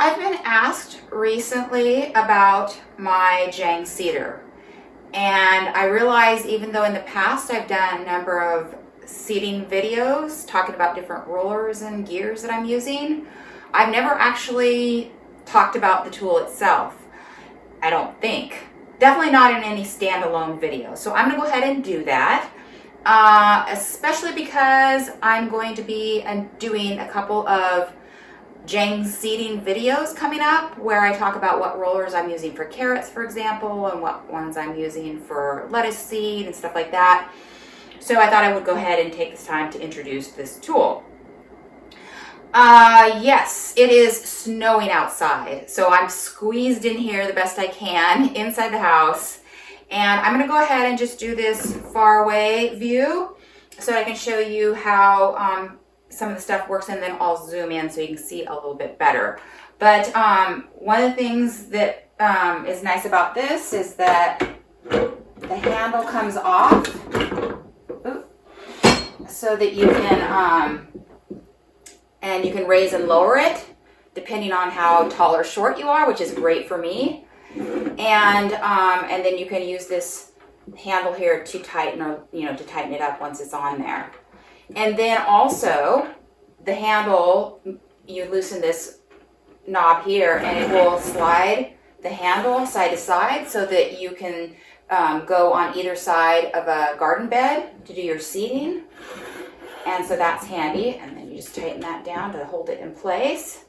I've been asked recently about my Jang seeder, and I realize even though in the past I've done a number of seeding videos talking about different rollers and gears that I'm using, I've never actually talked about the tool itself, I don't think. Definitely not in any standalone video. So I'm gonna go ahead and do that, especially because I'm going to be doing a couple of Jang seeding videos coming up where I talk about what rollers I'm using for carrots, for example, and what ones I'm using for lettuce seed and stuff like that. So I thought I would go ahead and take this time to introduce this tool. Yes, it is snowing outside, so I'm squeezed in here the best I can inside the house, and I'm going to go ahead and just do this far away view so I can show you how some of the stuff works, and then I'll zoom in so you can see a little bit better. But one of the things that is nice about this is that the handle comes off so that you can and you can raise and lower it depending on how tall or short you are, which is great for me. And then you can use this handle here to tighten, or to tighten it up once it's on there. And then also the handle, you loosen this knob here and it will slide the handle side to side so that you can go on either side of a garden bed to do your seeding. And so that's handy. And then you just tighten that down to hold it in place.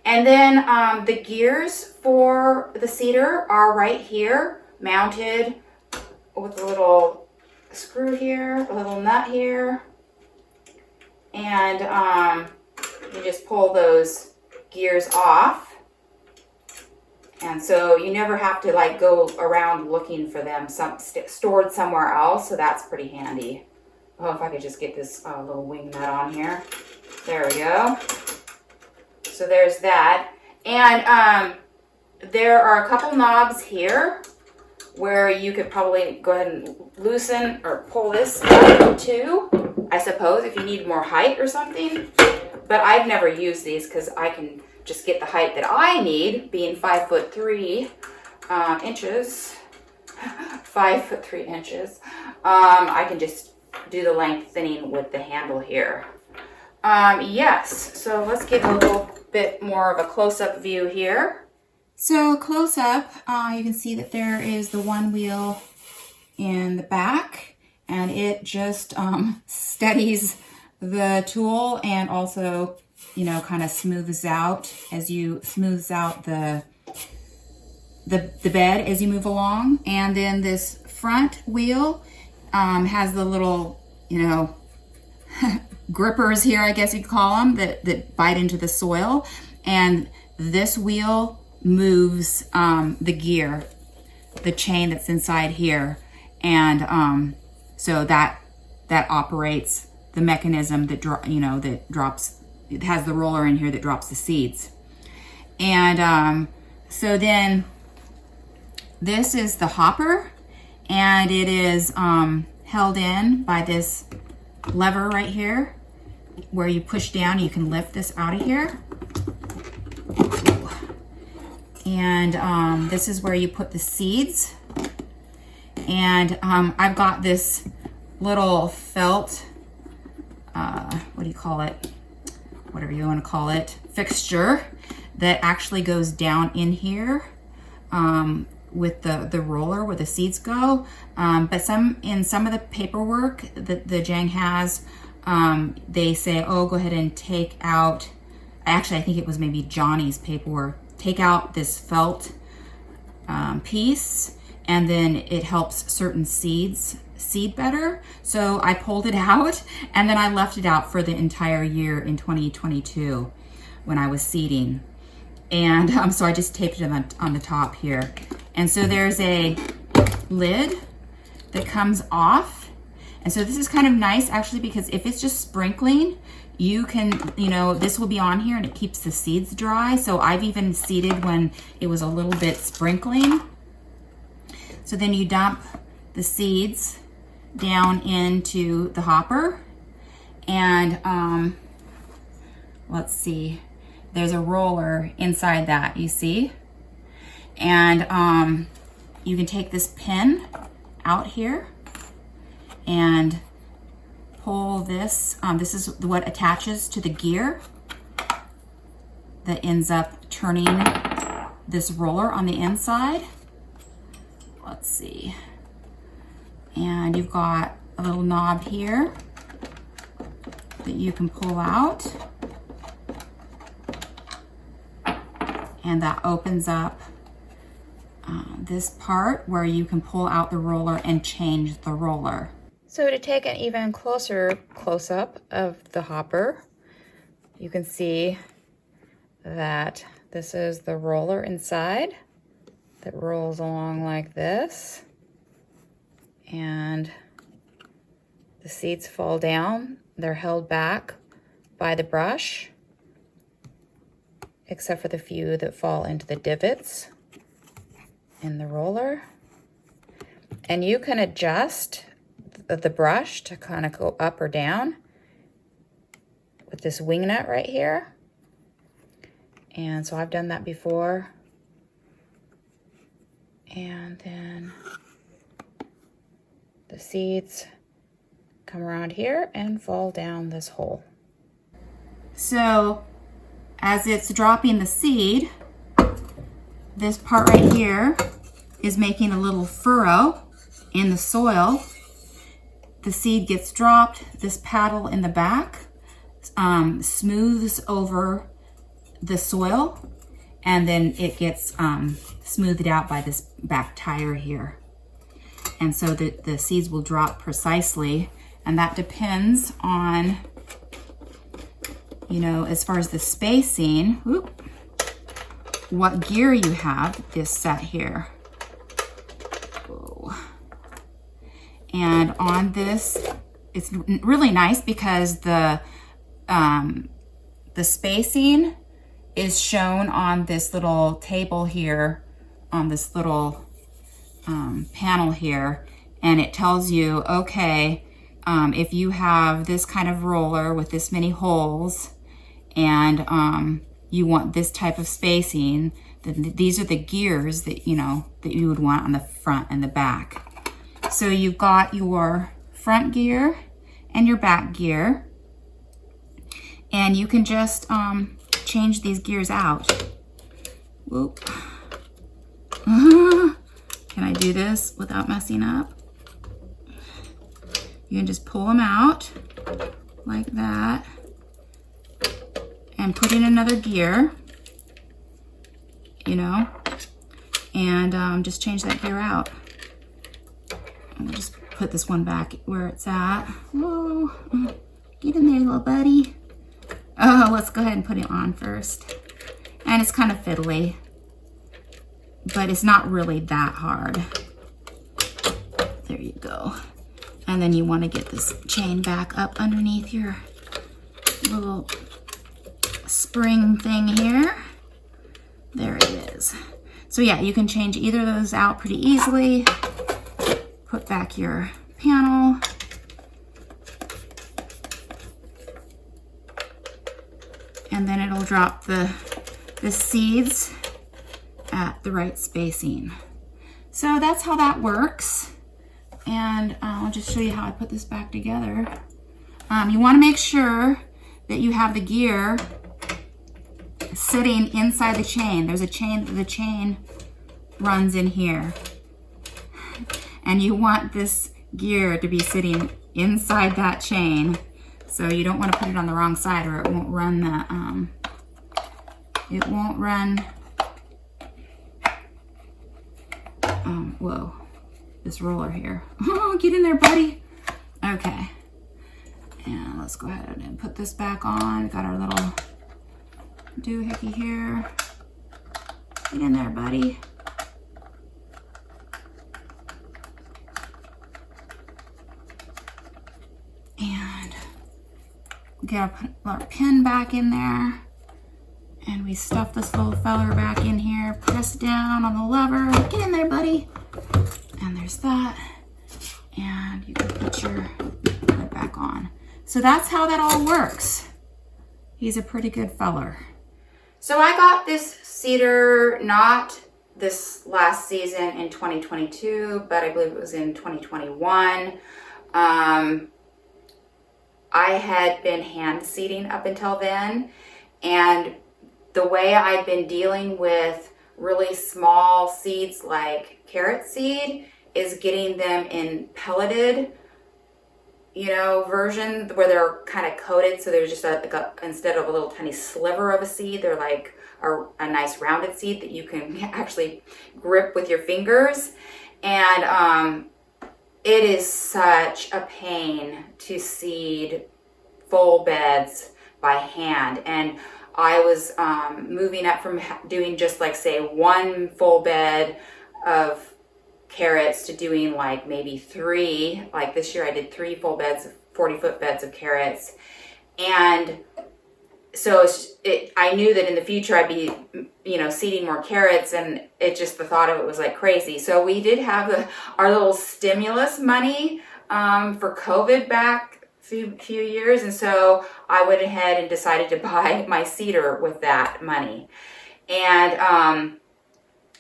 And then the gears for the seeder are right here, mounted with a little screw here, a little nut here. And you just pull those gears off. And so you never have to go around looking for them stored somewhere else. So that's pretty handy. Oh, if I could just get this little wing nut on here. There we go. So there's that. And there are a couple knobs here where you could probably go ahead and loosen or pull this up too, I suppose, if you need more height or something. But I've never used these because I can just get the height that I need, being 5'3" inches. 5'3" inches. I can just do the lengthening with the handle here. Yes, so let's get a little bit more of a close-up view here. So close up, you can see that there is the one wheel in the back, and it just steadies the tool and also, kind of smooths out the bed as you move along. And then this front wheel has the little, grippers here, I guess you'd call them, that bite into the soil. And this wheel moves the gear, the chain that's inside here. And so that operates the mechanism that drops, it has the roller in here that drops the seeds. And so then this is the hopper, and it is held in by this lever right here where you push down. You can lift this out of here. And this is where you put the seeds. And I've got this little felt, what do you call it? Whatever you want to call it, fixture that actually goes down in here with the roller where the seeds go. But in some of the paperwork that the Jang has, they say, oh, go ahead and take out, actually I think it was maybe Johnny's paperwork, take out this felt piece, and then it helps certain seeds seed better. So I pulled it out, and then I left it out for the entire year in 2022 when I was seeding. And so I just taped it on the top here. And so there's a lid that comes off. And so this is kind of nice actually, because if it's just sprinkling, you can, this will be on here and it keeps the seeds dry. So I've even seeded when it was a little bit sprinkling. So then you dump the seeds down into the hopper, and let's see. there's a roller inside that, you see? And you can take this pin out here and pull this. This is what attaches to the gear that ends up turning this roller on the inside. Let's see. And you've got a little knob here that you can pull out. And that opens up this part where you can pull out the roller and change the roller. So to take an even closer close-up of the hopper, you can see that this is the roller inside that rolls along like this. And the seeds fall down. They're held back by the brush, except for the few that fall into the divots in the roller. And you can adjust the brush to kind of go up or down with this wing nut right here. And so I've done that before. And then the seeds come around here and fall down this hole. So as it's dropping the seed, this part right here is making a little furrow in the soil. The seed gets dropped. This paddle in the back smooths over the soil, and then it gets smoothed out by this back tire here. And so the seeds will drop precisely, and that depends on, you know, as far as the spacing, what gear you have is set here. Whoa. And on this, it's really nice because the spacing is shown on this little table here, on this little panel here, and it tells you, okay, if you have this kind of roller with this many holes and you want this type of spacing, then these are the gears that that you would want on the front and the back. So you've got your front gear and your back gear, and you can just change these gears out. Whoop. Can I do this without messing up? You can just pull them out like that and put in another gear, and just change that gear out. And we'll just put this one back where it's at. Whoa, get in there, little buddy. Oh, let's go ahead and put it on first. And it's kind of fiddly, but it's not really that hard. There you go. And then you want to get this chain back up underneath your little spring thing here. There it is. So yeah, you can change either of those out pretty easily. Put back your panel. And then it'll drop the seeds at the right spacing. So that's how that works. And I'll just show you how I put this back together. You want to make sure that you have the gear sitting inside the chain. There's a chain, the chain runs in here. And you want this gear to be sitting inside that chain. So you don't want to put it on the wrong side or it won't run whoa, this roller here. Oh, get in there, buddy. Okay. And let's go ahead and put this back on. Got our little doohickey here. Get in there, buddy. And get our pin back in there. And we stuff this little feller back in here. Press down on the lever. Get in there, buddy. And there's that. And you can put your lid back on. So that's how that all works. He's a pretty good feller. So I got this cedar not this last season in 2022, but I believe it was in 2021. I had been hand seeding up until then, and the way I'd been dealing with really small seeds like carrot seed is getting them in pelleted, version where they're kind of coated. So there's just instead of a little tiny sliver of a seed, they're like a nice rounded seed that you can actually grip with your fingers. And it is such a pain to seed full beds by hand. And I was moving up from doing just like, say, one full bed of carrots to doing like maybe 3. Like this year I did 3 full beds, 40-foot beds of carrots. And so I knew that in the future I'd be, seeding more carrots, and it just, the thought of it was like crazy. So we did have our little stimulus money for COVID back few years. And so I went ahead and decided to buy my cedar with that money. And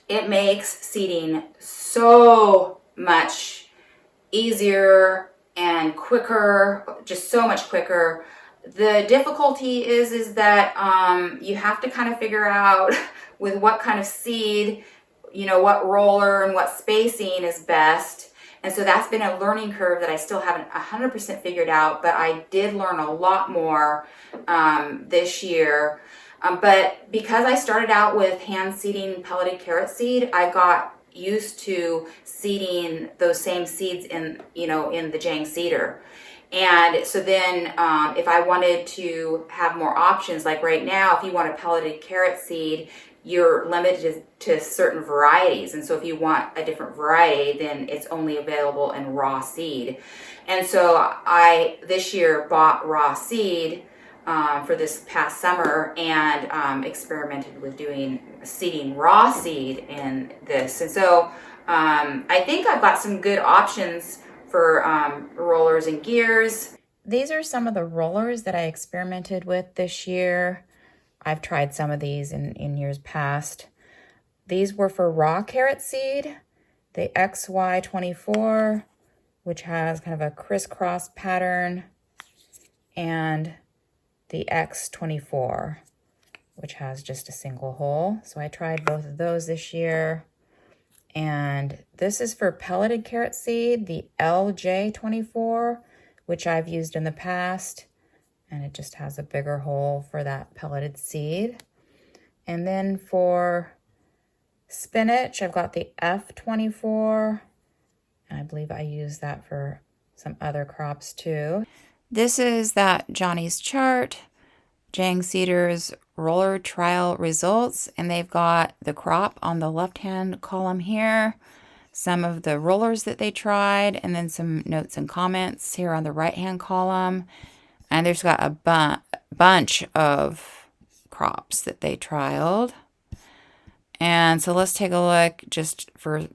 it makes seeding so much easier and quicker, just so much quicker. The difficulty is that you have to kind of figure out with what kind of seed, what roller and what spacing is best. And so that's been a learning curve that I still haven't 100% figured out, but I did learn a lot more this year. But because I started out with hand seeding pelleted carrot seed, I got used to seeding those same seeds in the Jang cedar. And so then if I wanted to have more options, like right now, if you want a pelleted carrot seed, you're limited to certain varieties. And so if you want a different variety, then it's only available in raw seed. And so I, this year, bought raw seed for this past summer, and experimented with seeding raw seed in this. And so I think I've got some good options for rollers and gears. These are some of the rollers that I experimented with this year. I've tried some of these in years past. These were for raw carrot seed, the XY24, which has kind of a crisscross pattern, and the X24, which has just a single hole. So I tried both of those this year. And this is for pelleted carrot seed, the LJ24, which I've used in the past. And it just has a bigger hole for that pelleted seed. And then for spinach, I've got the F24. And I believe I use that for some other crops too. This is that Johnny's chart, Jang Cedar's roller trial results, and they've got the crop on the left-hand column here, some of the rollers that they tried, and then some notes and comments here on the right-hand column. And there's got a bunch of crops that they trialed. And so let's take a look just for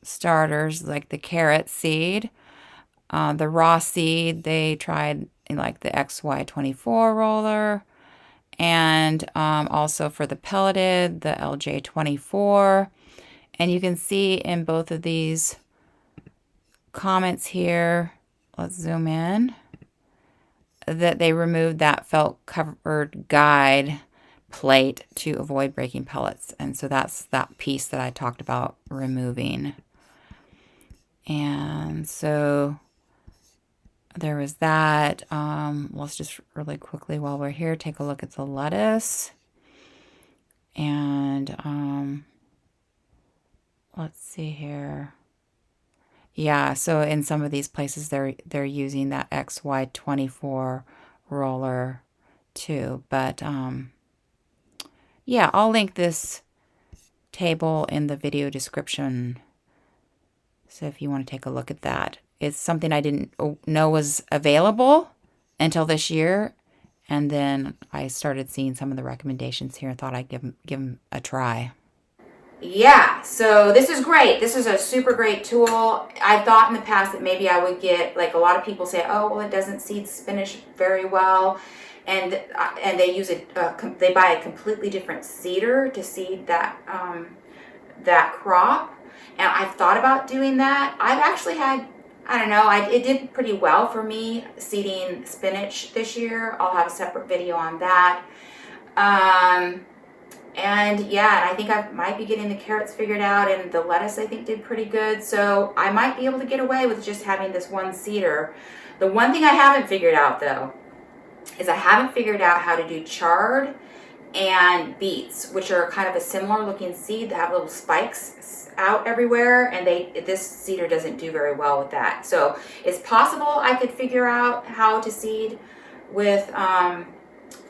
starters, like the carrot seed. The raw seed, they tried in like the XY24 roller, and also for the pelleted, the LJ24. And you can see in both of these comments here, let's zoom in, that they removed that felt covered guide plate to avoid breaking pellets. And so that's that piece that I talked about removing. And so there was that. Let's just really quickly, while we're here, take a look at the lettuce. And let's see here. Yeah, so in some of these places, they're using that XY24 roller too. But yeah, I'll link this table in the video description. So if you want to take a look at that. It's something I didn't know was available until this year. And then I started seeing some of the recommendations here and thought I'd give them a try. Yeah, so this is great. This is a super great tool. I thought in the past that maybe I would get, like a lot of people say, oh, well, it doesn't seed spinach very well. and they use they buy a completely different seeder to seed that that crop. And I've thought about doing that. I've actually had, I don't know, it did pretty well for me seeding spinach this year. I'll have a separate video on that. And yeah, and I think I might be getting the carrots figured out, and the lettuce I think did pretty good. So I might be able to get away with just having this one seeder. The one thing I haven't figured out though is I haven't figured out how to do chard and beets, which are kind of a similar looking seed that have little spikes out everywhere, and this seeder doesn't do very well with that. So it's possible I could figure out how to seed with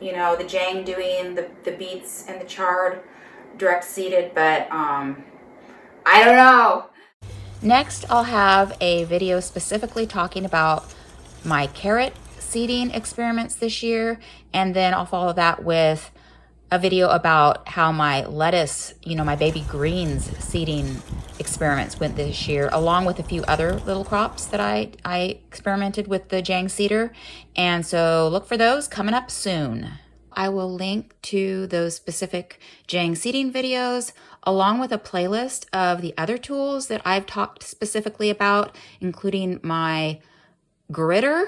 you know, the Jang doing the beets and the chard direct seeded, but I don't know. Next, I'll have a video specifically talking about my carrot seeding experiments this year, and then I'll follow that with a video about how my lettuce, you know, my baby greens seeding experiments went this year, along with a few other little crops that I experimented with the Jang seeder. And so look for those coming up soon. I will link to those specific Jang seeding videos, along with a playlist of the other tools that I've talked specifically about, including my gritter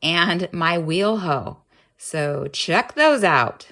and my wheel hoe. So check those out.